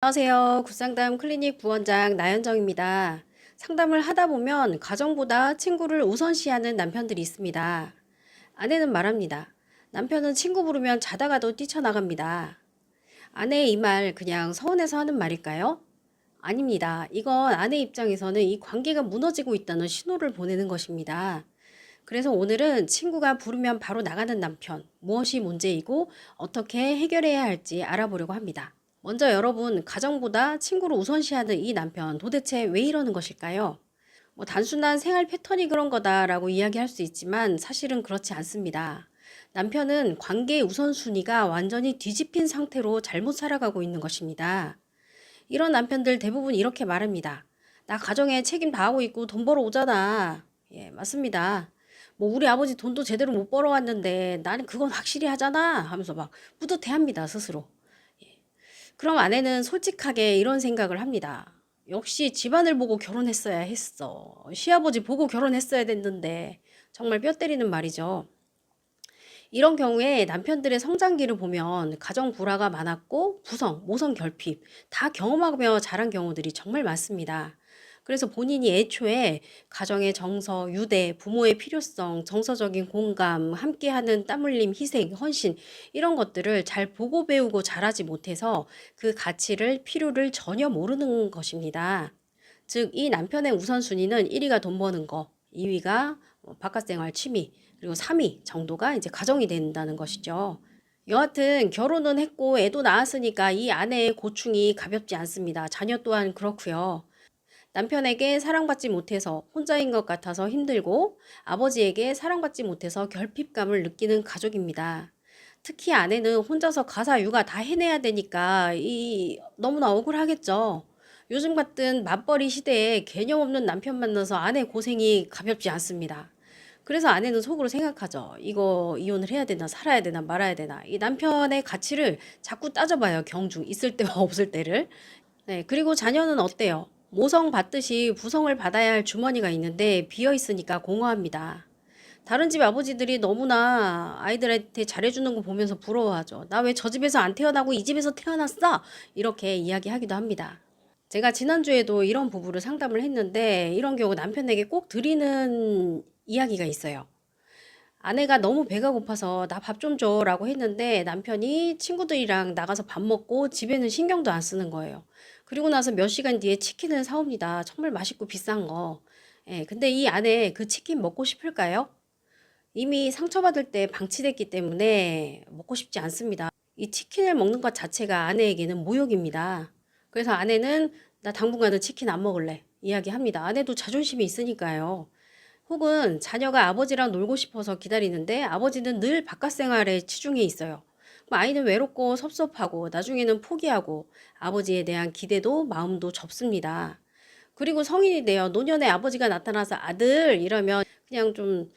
안녕하세요. 굿상담 클리닉 부원장 나연정입니다. 상담을 하다 보면 가정보다 친구를 우선시하는 남편들이 있습니다. 아내는 말합니다. 남편은 친구 부르면 자다가도 뛰쳐나갑니다. 아내의 이 말 그냥 서운해서 하는 말일까요? 아닙니다. 이건 아내 입장에서는 이 관계가 무너지고 있다는 신호를 보내는 것입니다. 그래서 오늘은 친구가 부르면 바로 나가는 남편, 무엇이 문제이고 어떻게 해결해야 할지 알아보려고 합니다. 먼저 여러분, 가정보다 친구를 우선시하는 이 남편 도대체 왜 이러는 것일까요? 단순한 생활 패턴이 그런 거다라고 이야기할 수 있지만 사실은 그렇지 않습니다. 남편은 관계의 우선순위가 완전히 뒤집힌 상태로 잘못 살아가고 있는 것입니다. 이런 남편들 대부분 이렇게 말합니다. 나 가정에 책임 다하고 있고 돈 벌어 오잖아. 예, 맞습니다. 우리 아버지 돈도 제대로 못 벌어왔는데 나는 그건 확실히 하잖아 하면서 막 뿌듯해합니다, 스스로. 그럼 아내는 솔직하게 이런 생각을 합니다. 역시 집안을 보고 결혼했어야 했어. 시아버지 보고 결혼했어야 됐는데. 정말 뼈 때리는 말이죠. 이런 경우에 남편들의 성장기를 보면 가정 불화가 많았고 부성, 모성 결핍 다 경험하며 자란 경우들이 정말 많습니다. 그래서 본인이 애초에 가정의 정서, 유대, 부모의 필요성, 정서적인 공감, 함께하는 땀 흘림, 희생, 헌신 이런 것들을 잘 보고 배우고 잘하지 못해서 그 가치를, 필요를 전혀 모르는 것입니다. 즉, 이 남편의 우선순위는 1위가 돈 버는 거, 2위가 바깥생활 취미, 그리고 3위 정도가 이제 가정이 된다는 것이죠. 여하튼 결혼은 했고 애도 낳았으니까 이 아내의 고충이 가볍지 않습니다. 자녀 또한 그렇고요. 남편에게 사랑받지 못해서 혼자인 것 같아서 힘들고 아버지에게 사랑받지 못해서 결핍감을 느끼는 가족입니다. 특히 아내는 혼자서 가사 육아 다 해내야 되니까 너무나 억울하겠죠. 요즘 같은 맞벌이 시대에 개념 없는 남편 만나서 아내 고생이 가볍지 않습니다. 그래서 아내는 속으로 생각하죠. 이거 이혼을 해야 되나 살아야 되나 말아야 되나. 이 남편의 가치를 자꾸 따져봐요. 경중 있을 때와 없을 때를. 네, 그리고 자녀는 어때요? 모성 받듯이 부성을 받아야 할 주머니가 있는데 비어 있으니까 공허합니다. 다른 집 아버지들이 너무나 아이들한테 잘해주는 거 보면서 부러워하죠. 나 왜 저 집에서 안 태어나고 이 집에서 태어났어? 이렇게 이야기하기도 합니다. 제가 지난주에도 이런 부부를 상담을 했는데 이런 경우 남편에게 꼭 드리는 이야기가 있어요. 아내가 너무 배가 고파서 나 밥 좀 줘라고 했는데 남편이 친구들이랑 나가서 밥 먹고 집에는 신경도 안 쓰는 거예요. 그리고 나서 몇 시간 뒤에 치킨을 사옵니다. 정말 맛있고 비싼 거. 예, 근데 이 아내 그 치킨 먹고 싶을까요? 이미 상처받을 때 방치됐기 때문에 먹고 싶지 않습니다. 이 치킨을 먹는 것 자체가 아내에게는 모욕입니다. 그래서 아내는 나 당분간은 치킨 안 먹을래 이야기합니다. 아내도 자존심이 있으니까요. 혹은 자녀가 아버지랑 놀고 싶어서 기다리는데 아버지는 늘 바깥 생활에 치중해 있어요. 그럼 아이는 외롭고 섭섭하고 나중에는 포기하고 아버지에 대한 기대도 마음도 접습니다. 그리고 성인이 돼요. 노년에 아버지가 나타나서 아들 이러면 그냥 좀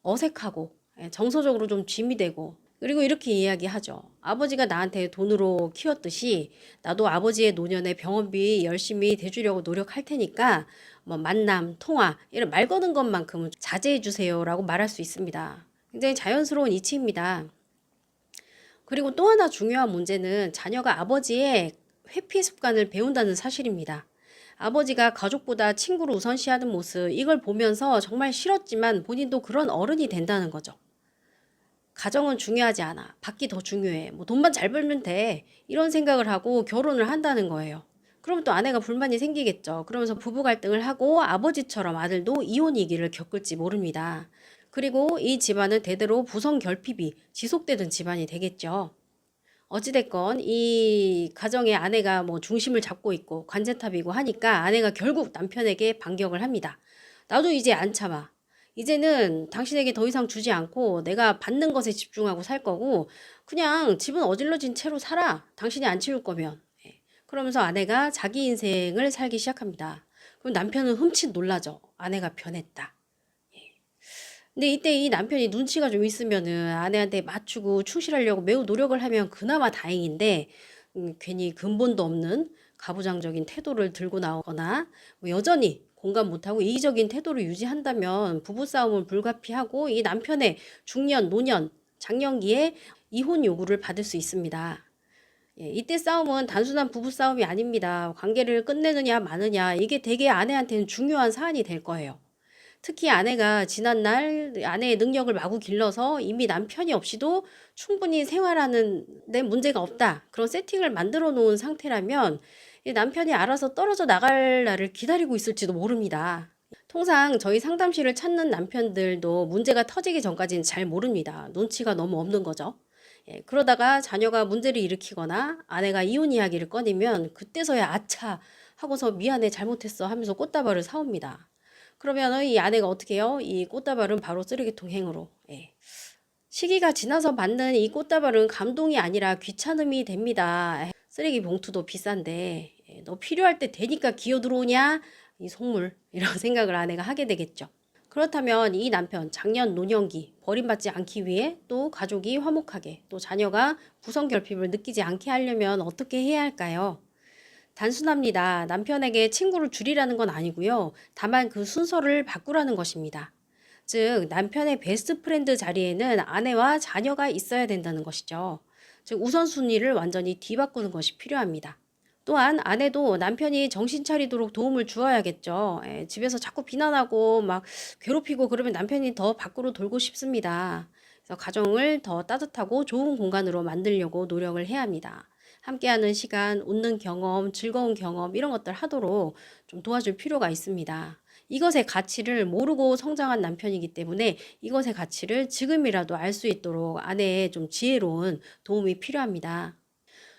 어색하고 정서적으로 좀 짐이 되고 그리고 이렇게 이야기하죠. 아버지가 나한테 돈으로 키웠듯이 나도 아버지의 노년에 병원비 열심히 대주려고 노력할 테니까 만남, 통화 이런 말 거는 것만큼은 자제해 주세요라고 말할 수 있습니다. 굉장히 자연스러운 이치입니다. 그리고 또 하나 중요한 문제는 자녀가 아버지의 회피 습관을 배운다는 사실입니다. 아버지가 가족보다 친구를 우선시하는 모습, 이걸 보면서 정말 싫었지만 본인도 그런 어른이 된다는 거죠. 가정은 중요하지 않아. 밖이 더 중요해. 돈만 잘 벌면 돼. 이런 생각을 하고 결혼을 한다는 거예요. 그럼 또 아내가 불만이 생기겠죠. 그러면서 부부 갈등을 하고 아버지처럼 아들도 이혼 위기를 겪을지 모릅니다. 그리고 이 집안은 대대로 부성 결핍이 지속되던 집안이 되겠죠. 어찌됐건 이 가정의 아내가 중심을 잡고 있고 관제탑이고 하니까 아내가 결국 남편에게 반격을 합니다. 나도 이제 안 참아. 이제는 당신에게 더 이상 주지 않고 내가 받는 것에 집중하고 살 거고 그냥 집은 어질러진 채로 살아. 당신이 안 치울 거면. 예. 그러면서 아내가 자기 인생을 살기 시작합니다. 그럼 남편은 흠칫 놀라죠. 아내가 변했다. 근데 이때 이 남편이 눈치가 좀 있으면은 아내한테 맞추고 충실하려고 매우 노력을 하면 그나마 다행인데 괜히 근본도 없는 가부장적인 태도를 들고 나오거나 여전히 공감 못하고 이기적인 태도를 유지한다면 부부싸움은 불가피하고 이 남편의 중년, 노년, 장년기에 이혼 요구를 받을 수 있습니다. 예, 이때 싸움은 단순한 부부 싸움이 아닙니다. 관계를 끝내느냐 마느냐 이게 되게 아내한테는 중요한 사안이 될 거예요. 특히 아내가 지난날 아내의 능력을 마구 길러서 이미 남편이 없이도 충분히 생활하는 데 문제가 없다. 그런 세팅을 만들어 놓은 상태라면 이 남편이 알아서 떨어져 나갈 날을 기다리고 있을지도 모릅니다. 통상 저희 상담실을 찾는 남편들도 문제가 터지기 전까지는 잘 모릅니다. 눈치가 너무 없는 거죠. 예, 그러다가 자녀가 문제를 일으키거나 아내가 이혼 이야기를 꺼내면 그때서야 아차 하고서 미안해 잘못했어 하면서 꽃다발을 사옵니다. 그러면 이 아내가 어떻게 해요? 이 꽃다발은 바로 쓰레기통 행으로. 예. 시기가 지나서 받는 이 꽃다발은 감동이 아니라 귀찮음이 됩니다. 쓰레기 봉투도 비싼데 예, 너 필요할 때 되니까 기어 들어오냐? 이 속물 이런 생각을 아내가 하게 되겠죠. 그렇다면 이 남편 작년 노년기 버림받지 않기 위해 또 가족이 화목하게 또 자녀가 부성결핍을 느끼지 않게 하려면 어떻게 해야 할까요? 단순합니다. 남편에게 친구를 줄이라는 건 아니고요. 다만 그 순서를 바꾸라는 것입니다. 즉 남편의 베스트 프렌드 자리에는 아내와 자녀가 있어야 된다는 것이죠. 즉 우선순위를 완전히 뒤바꾸는 것이 필요합니다. 또한 아내도 남편이 정신 차리도록 도움을 주어야겠죠. 예, 집에서 자꾸 비난하고 막 괴롭히고 그러면 남편이 더 밖으로 돌고 싶습니다. 그래서 가정을 더 따뜻하고 좋은 공간으로 만들려고 노력을 해야 합니다. 함께하는 시간, 웃는 경험, 즐거운 경험 이런 것들 하도록 좀 도와줄 필요가 있습니다. 이것의 가치를 모르고 성장한 남편이기 때문에 이것의 가치를 지금이라도 알 수 있도록 아내의 좀 지혜로운 도움이 필요합니다.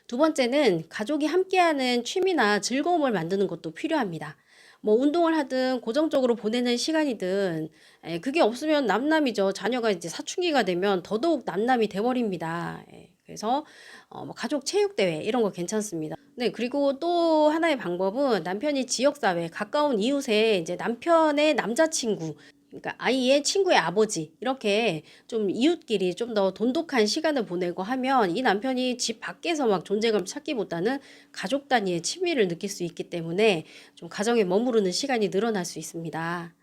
두 번째는 가족이 함께하는 취미나 즐거움을 만드는 것도 필요합니다. 뭐 운동을 하든 고정적으로 보내는 시간이든 그게 없으면 남남이죠. 자녀가 이제 사춘기가 되면 더더욱 남남이 돼버립니다. 그래서 뭐 가족 체육대회 이런 거 괜찮습니다. 네, 그리고 또 하나의 방법은 남편이 지역사회, 가까운 이웃에 이제 남편의 남자친구, 그러니까 아이의 친구의 아버지 이렇게 좀 이웃끼리 좀 더 돈독한 시간을 보내고 하면 이 남편이 집 밖에서 막 존재감을 찾기보다는 가족 단위의 친밀을 느낄 수 있기 때문에 좀 가정에 머무르는 시간이 늘어날 수 있습니다.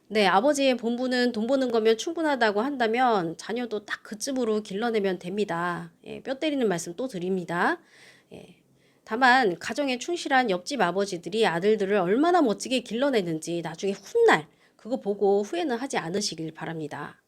네, 아버지의 본분은 돈 버는 거면 충분하다고 한다면 자녀도 딱 그쯤으로 길러내면 됩니다. 예, 뼈 때리는 말씀 또 드립니다. 예. 다만 가정에 충실한 옆집 아버지들이 아들들을 얼마나 멋지게 길러내는지 나중에 훗날 그거 보고 후회는 하지 않으시길 바랍니다.